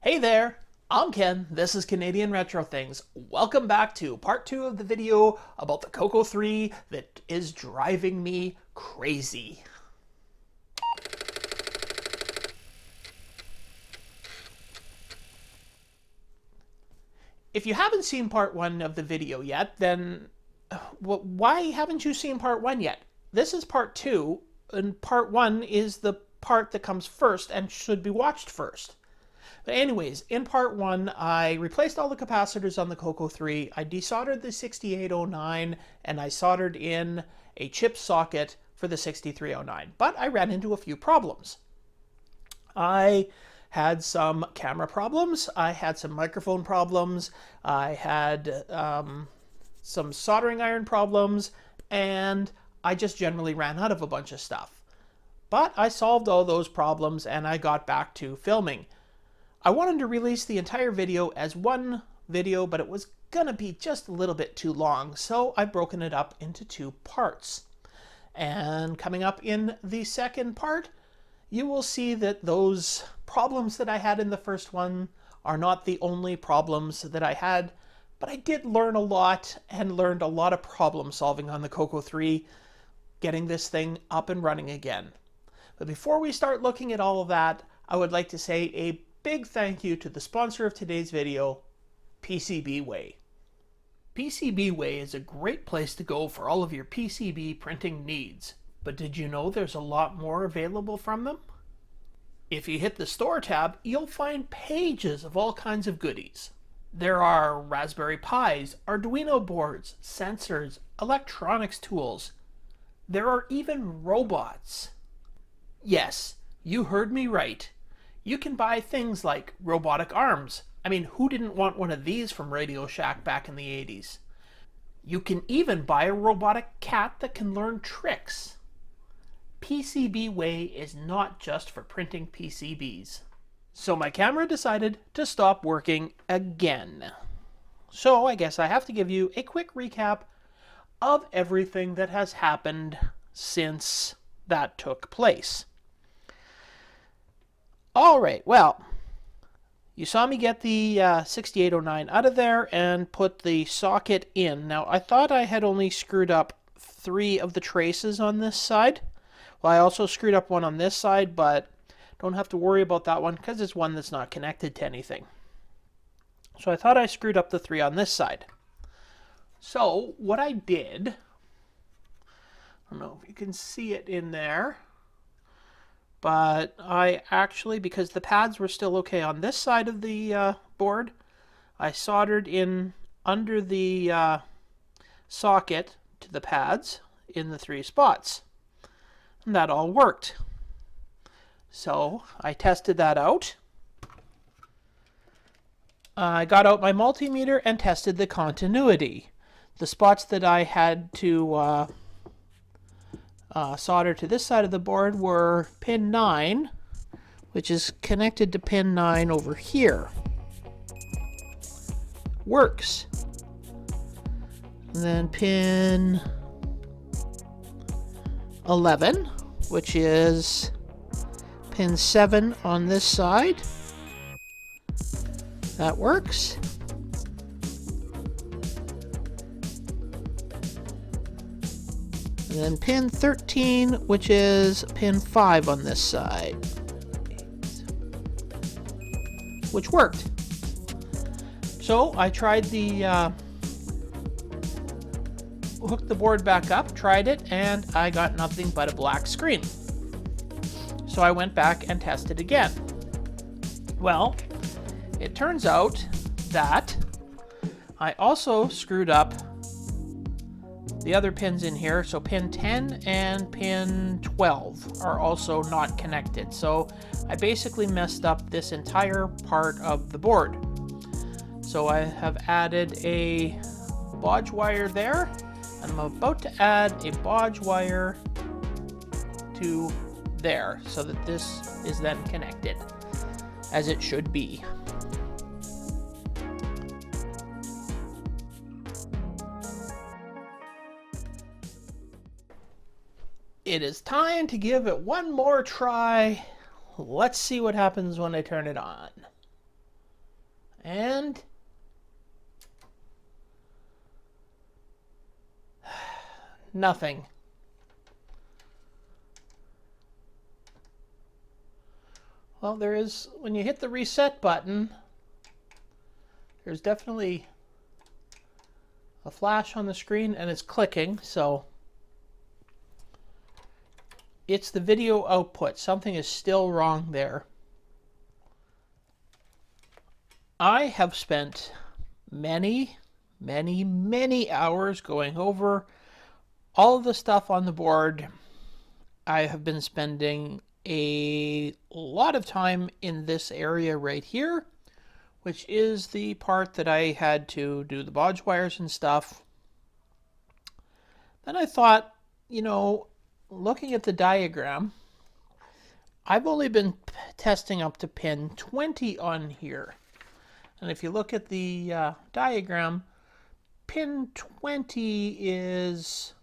Hey there, I'm Ken. This is Canadian Retro Things. Welcome back to part 2 of the video about the CoCo 3 that is driving me crazy. If you haven't seen part 1 of the video yet, then why haven't you seen part 1 yet? This is part 2, and part 1 is the part that comes first and should be watched first. But anyways, in part 1, I replaced all the capacitors on the CoCo 3, I desoldered the 6809, and I soldered in a chip socket for the 6309. But I ran into a few problems. I had some camera problems, I had some microphone problems, I had some soldering iron problems, and I just generally ran out of a bunch of stuff. But I solved all those problems and I got back to filming. I wanted to release the entire video as one video, but it was gonna be just a little bit too long, so I've broken it up into 2 parts. And coming up in the second part, you will see that those problems that I had in the first one are not the only problems that I had, but I did learn a lot and learned a lot of problem solving on the CoCo 3, getting this thing up and running again. But before we start looking at all of that, I would like to say a big thank you to the sponsor of today's video, PCBWay. PCBWay is a great place to go for all of your PCB printing needs. But did you know there's a lot more available from them? If you hit the store tab, you'll find pages of all kinds of goodies. There are Raspberry Pis, Arduino boards, sensors, electronics tools. There are even robots. Yes, you heard me right. You can buy things like robotic arms. I mean, who didn't want one of these from Radio Shack back in the 80s? You can even buy a robotic cat that can learn tricks. PCBWay is not just for printing PCBs. So my camera decided to stop working again. So I guess I have to give you a quick recap of everything that has happened since that took place. Alright, well, you saw me get the 6809 out of there and put the socket in. Now, I thought I had only screwed up 3 of the traces on this side. Well, I also screwed up one on this side, but don't have to worry about that one because it's one that's not connected to anything. So I thought I screwed up the 3 on this side. So what I did, I don't know if you can see it in there, but I actually, because the pads were still okay on this side of the board, I soldered in under the socket to the pads in the 3 spots. And that all worked. So I tested that out. I got out my multimeter and tested the continuity. The spots that I had to solder to this side of the board were pin 9, which is connected to pin 9 over here. Works. And then pin 11, which is pin 7 on this side. That works. And then pin 13, which is pin 5 on this side, which worked. So I tried the hooked the board back up, tried it, and I got nothing but a black screen. So I went back and tested again. Well, it turns out that I also screwed up the other pins in here. So pin 10 and pin 12 are also not connected. So I basically messed up this entire part of the board. So I have added a bodge wire there. I'm about to add a bodge wire to there so that this is then connected as it should be. It is time to give it one more try. Let's see what happens when I turn it on. And nothing. Well, there is, when you hit the reset button, there's definitely a flash on the screen and it's clicking, so it's the video output. Something is still wrong there. I have spent many hours going over all of the stuff on the board. I have been spending a lot of time in this area right here, which is the part that I had to do the bodge wires and stuff. Then I thought, you know, looking at the diagram, I've only been testing up to pin 20 on here. And if you look at the diagram, pin 20 is,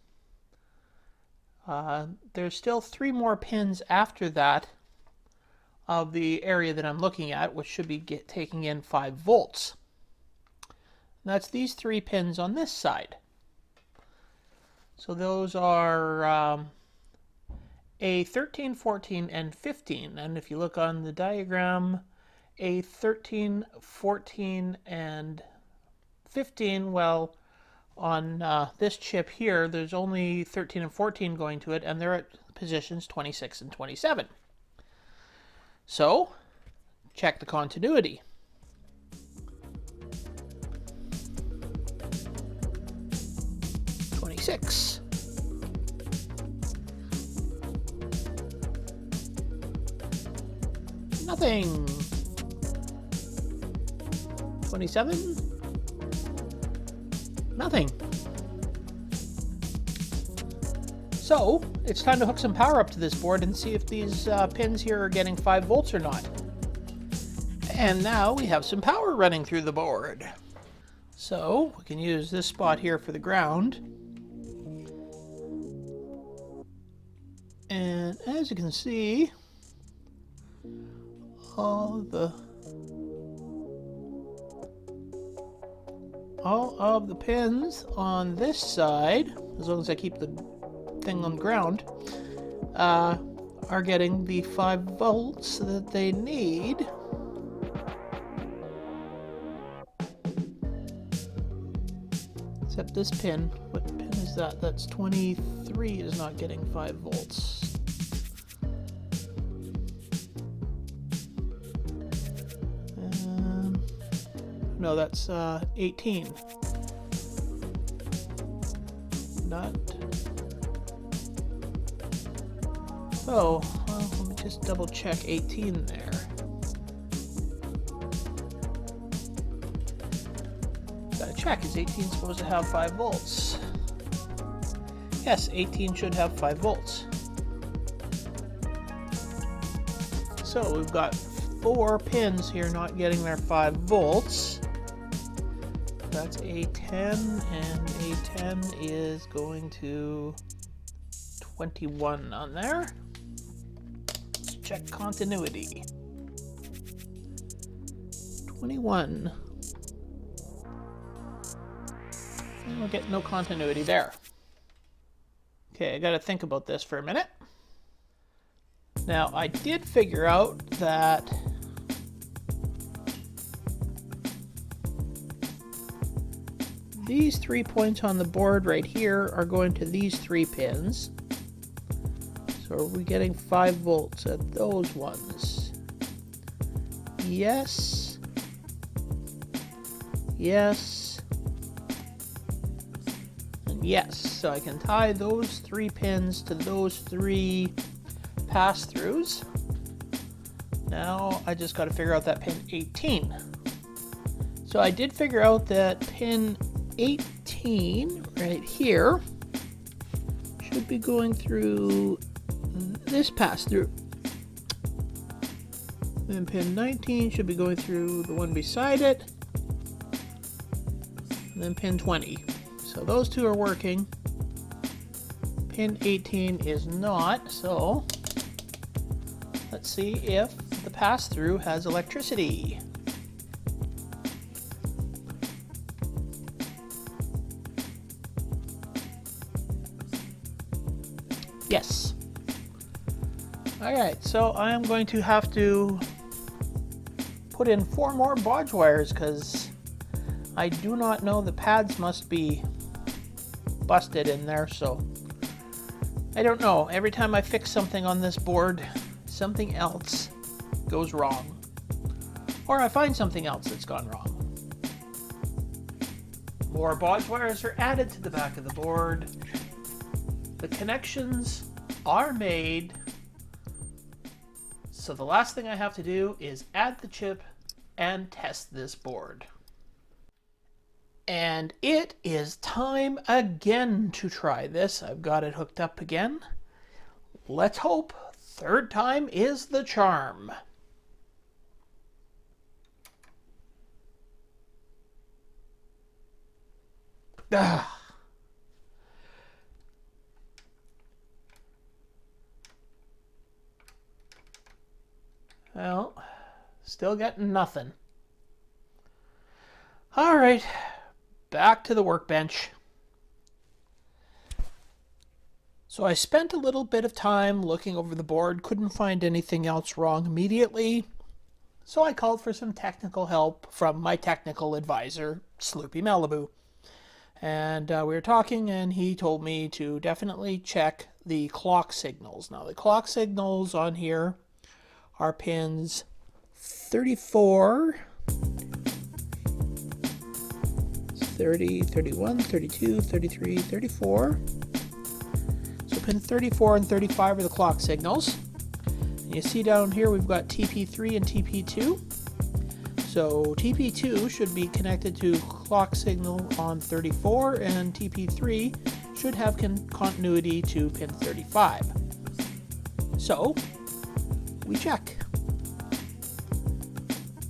there's still 3 more pins after that of the area that I'm looking at, which should be taking in 5 volts. And that's these 3 pins on this side. So those are A13, 14, and 15. And if you look on the diagram, A13, 14, and 15, well, on this chip here, there's only 13 and 14 going to it, and they're at positions 26 and 27. So, check the continuity. Nothing. 27. Nothing. So, it's time to hook some power up to this board and see if these pins here are getting 5 volts or not. And now we have some power running through the board. So, we can use this spot here for the ground. And as you can see, all of the pins on this side, as long as I keep the thing on the ground, are getting the 5 volts that they need. Except this pin, what pin is that? That's 23, is not getting 5 volts. No, that's 18. Not. Oh, well, let me just double check 18 there. Gotta check, is 18 supposed to have 5 volts? Yes, 18 should have 5 volts. So we've got 4 pins here not getting their 5 volts. That's A10, and A10 is going to 21 on there. Let's check continuity. 21. And we'll get no continuity there. Okay, I gotta think about this for a minute. Now, I did figure out that these 3 points on the board right here are going to these 3 pins. So are we getting 5 volts at those ones? Yes. Yes. And yes. So I can tie those 3 pins to those 3 pass-throughs. Now I just got to figure out that pin 18. So I did figure out that pin 18 right here should be going through this pass-through. Then pin 19 should be going through the one beside it. And then pin 20. So those 2 are working. Pin 18 is not, so let's see if the pass-through has electricity. Alright, so I am going to have to put in 4 more bodge wires because I do not know, the pads must be busted in there, so I don't know. Every time I fix something on this board, something else goes wrong. Or I find something else that's gone wrong. More bodge wires are added to the back of the board. The connections are made. So the last thing I have to do is add the chip and test this board. And it is time again to try this. I've got it hooked up again. Let's hope third time is the charm. Ah. Well, still getting nothing. All right, back to the workbench. So I spent a little bit of time looking over the board, couldn't find anything else wrong immediately. So I called for some technical help from my technical advisor, Sloopy Malibu. And we were talking, and he told me to definitely check the clock signals. Now, the clock signals on here are pins 34, 30, 31, 32, 33, 34. So pin 34 and 35 are the clock signals. And you see down here we've got TP3 and TP2. So TP2 should be connected to clock signal on 34, and TP3 should have continuity to pin 35. So we check.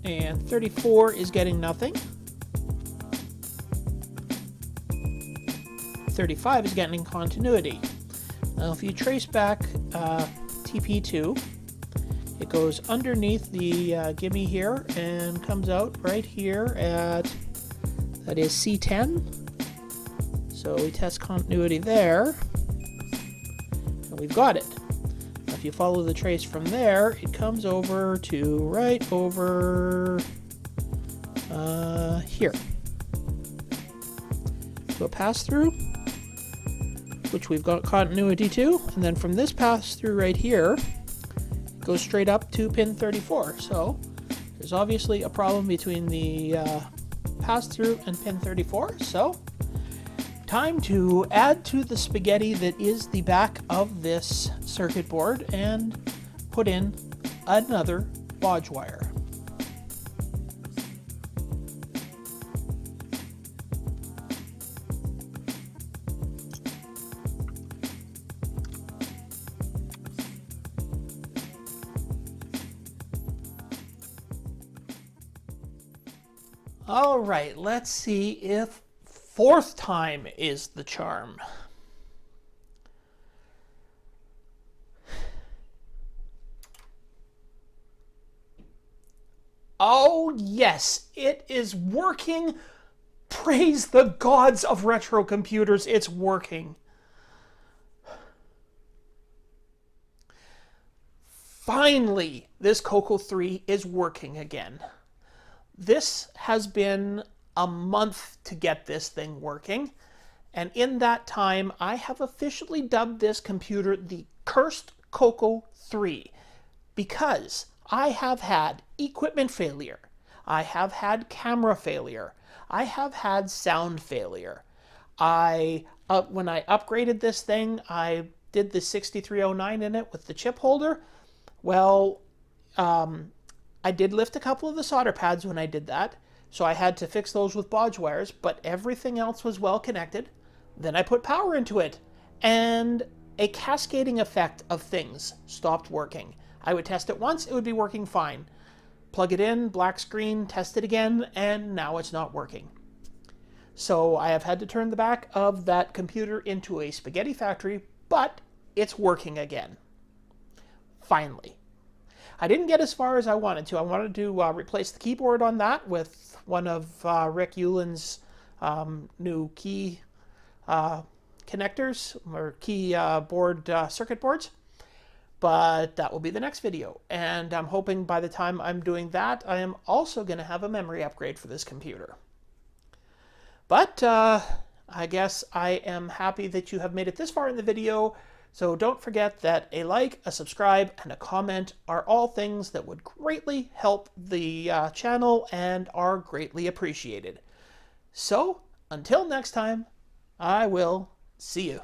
And 34 is getting nothing. 35 is getting continuity. Now if you trace back TP2, it goes underneath the gimme here and comes out right here at, that is C10. So we test continuity there, and we've got it. Now if you follow the trace from there, it comes over to right over here. So a pass through, which we've got continuity to, and then from this pass through right here, goes straight up to pin 34. So there's obviously a problem between the pass-through and pin 34. So time to add to the spaghetti that is the back of this circuit board and put in another bodge wire. All right, let's see if fourth time is the charm. Oh yes, it is working. Praise the gods of retro computers, it's working. Finally, this CoCo 3 is working again. This has been a month to get this thing working, and in that time I have officially dubbed this computer the Cursed CoCo 3 because I have had equipment failure, I have had camera failure, I have had sound failure. When I upgraded this thing, I did the 6309 in it with the chip holder. Well, I did lift a couple of the solder pads when I did that, so I had to fix those with bodge wires, but everything else was well connected. Then I put power into it, and a cascading effect of things stopped working. I would test it once, it would be working fine. Plug it in, black screen, test it again, and now it's not working. So I have had to turn the back of that computer into a spaghetti factory, but it's working again. Finally. I didn't get as far as I wanted to. I wanted to replace the keyboard on that with one of Rick Euland's new key connectors or key board circuit boards. but that will be the next video. And I'm hoping by the time I'm doing that, I am also going to have a memory upgrade for this computer. But I guess I am happy that you have made it this far in the video. So don't forget that a like, a subscribe, and a comment are all things that would greatly help the channel and are greatly appreciated. So until next time, I will see you.